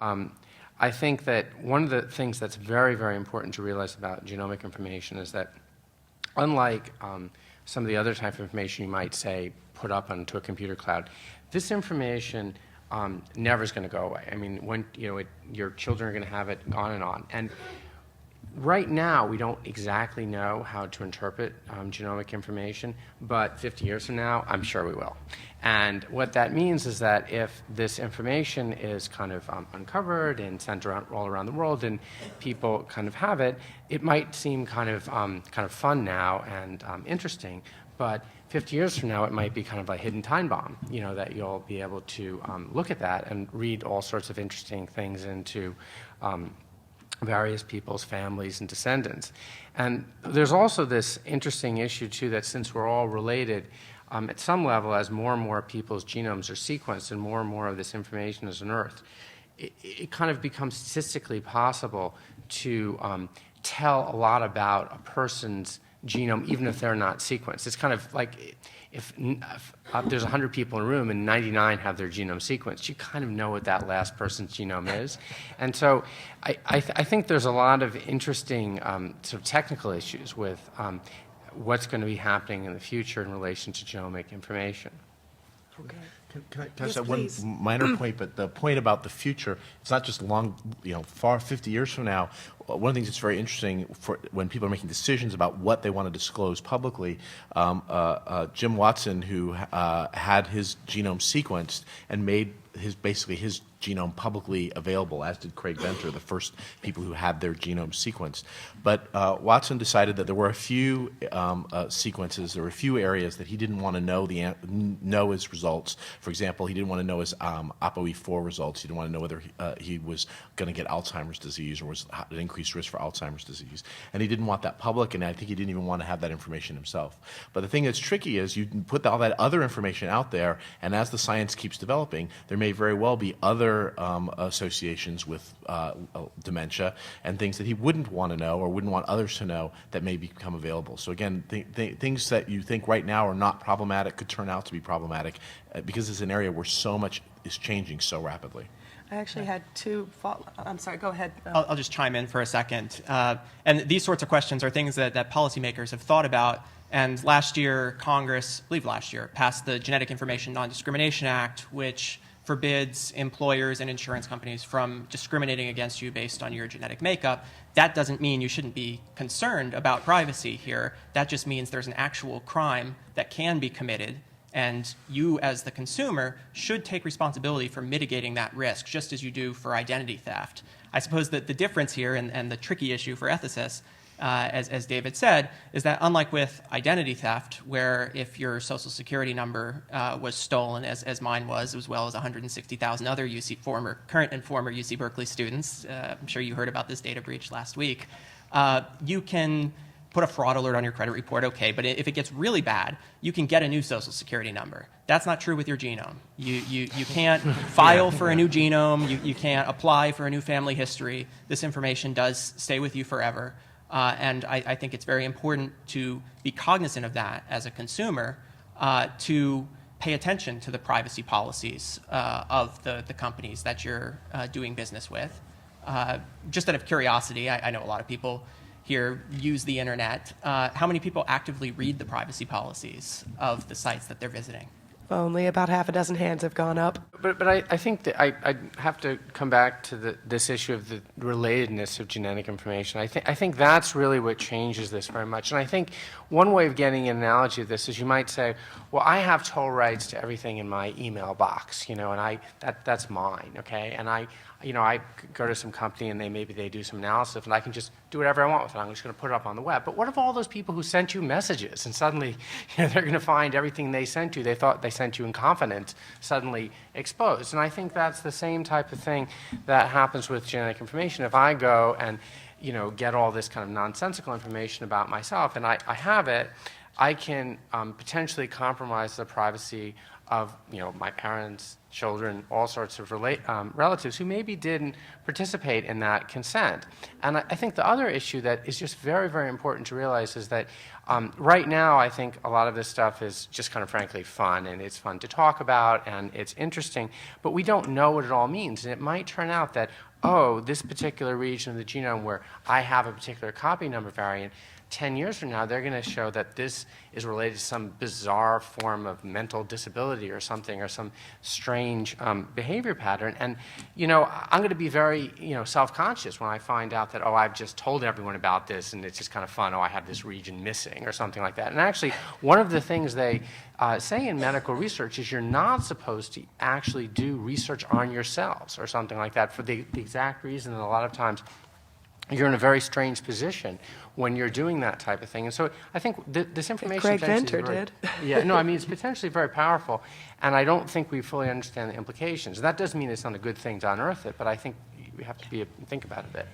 I think that one of the things that's very, very important to realize about genomic information is that unlike some of the other type of information you might say put up onto a computer cloud, this information never is going to go away. I mean, when your children are going to have it, on and on. And right now, we don't exactly know how to interpret genomic information, but 50 years from now, I'm sure we will. And what that means is that if this information is kind of uncovered and sent around, all around the world, and people kind of have it, it might seem kind of fun now and interesting, but 50 years from now, it might be kind of a hidden time bomb, that you'll be able to look at that and read all sorts of interesting things into various people's families and descendants. And there's also this interesting issue, too, that since we're all related, at some level, as more and more people's genomes are sequenced and more of this information is unearthed, it kind of becomes statistically possible to tell a lot about a person's genome, even if they're not sequenced. It's kind of like if there's 100 people in a room and 99 have their genome sequenced, you kind of know what that last person's genome is. And so I think there's a lot of interesting sort of technical issues with what's going to be happening in the future in relation to genomic information. Okay. Can I just add one minor point, but the point about the future, it's not just long, far 50 years from now. One of the things that's very interesting for when people are making decisions about what they want to disclose publicly, Jim Watson, who had his genome sequenced and made basically his genome publicly available, as did Craig Venter, the first people who had their genome sequenced. But Watson decided that there were a few sequences, there were a few areas that he didn't want to know his results. For example, he didn't want to know his ApoE4 results. He didn't want to know whether he was going to get Alzheimer's disease or was at increased risk for Alzheimer's disease. And he didn't want that public, and I think he didn't even want to have that information himself. But the thing that's tricky is you put all that other information out there, and as the science keeps developing, there may very well be other associations with dementia and things that he wouldn't want to know or wouldn't want others to know that may become available. So again, things that you think right now are not problematic could turn out to be problematic because it's an area where so much is changing so rapidly. I actually had two I'm sorry, go ahead. I'll just chime in for a second. And these sorts of questions are things that policymakers have thought about. And last year, Congress, I believe last year, passed the Genetic Information Non-Discrimination Act, which forbids employers and insurance companies from discriminating against you based on your genetic makeup. That doesn't mean you shouldn't be concerned about privacy here. That just means there's an actual crime that can be committed, and you as the consumer should take responsibility for mitigating that risk, just as you do for identity theft. I suppose that the difference here and the tricky issue for ethicists, as David said, is that unlike with identity theft, where if your social security number was stolen, as mine was, as well as 160,000 other current and former UC Berkeley students, I'm sure you heard about this data breach last week, you can put a fraud alert on your credit report, okay, but if it gets really bad, you can get a new social security number. That's not true with your genome. You can't file for a new genome, you can't apply for a new family history. This information does stay with you forever. And I think it's very important to be cognizant of that as a consumer, to pay attention to the privacy policies of the companies that you're doing business with. Just out of curiosity, I know a lot of people here use the internet. How many people actively read the privacy policies of the sites that they're visiting? Only about half a dozen hands have gone up. But I think that I have to come back to this issue of the relatedness of genetic information. I think that's really what changes this very much. And I think one way of getting an analogy of this is you might say, well, I have total rights to everything in my email box, and that's mine, okay? And I go to some company and maybe they do some analysis and I can just do whatever I want with it. I'm just going to put it up on the web. But what if all those people who sent you messages and suddenly they're going to find everything they sent you, they thought they sent you in confidence, suddenly exposed? And I think that's the same type of thing that happens with genetic information. If I go and get all this kind of nonsensical information about myself and I have it, I can potentially compromise the privacy of my parents, children, all sorts of relatives who maybe didn't participate in that consent. And I think the other issue that is just very, very important to realize is that right now I think a lot of this stuff is just kind of frankly fun, and it's fun to talk about, and it's interesting, but we don't know what it all means. And it might turn out that, oh, this particular region of the genome where I have a particular copy number variant, 10 years from now, they're going to show that this is related to some bizarre form of mental disability or something, or some strange behavior pattern. And, you know, I'm going to be very, you know, self-conscious when I find out that, oh, I've just told everyone about this and it's just kind of fun, oh, I have this region missing or something like that. And actually, one of the things they say in medical research is you're not supposed to actually do research on yourselves or something like that, for the exact reason that a lot of times you're in a very strange position when you're doing that type of thing. And so I think this information... Greg potentially Venter is did. Yeah, no, I mean, it's potentially very powerful, and I don't think we fully understand the implications. That doesn't mean it's not a good thing to unearth it, but I think we have to think about it a bit.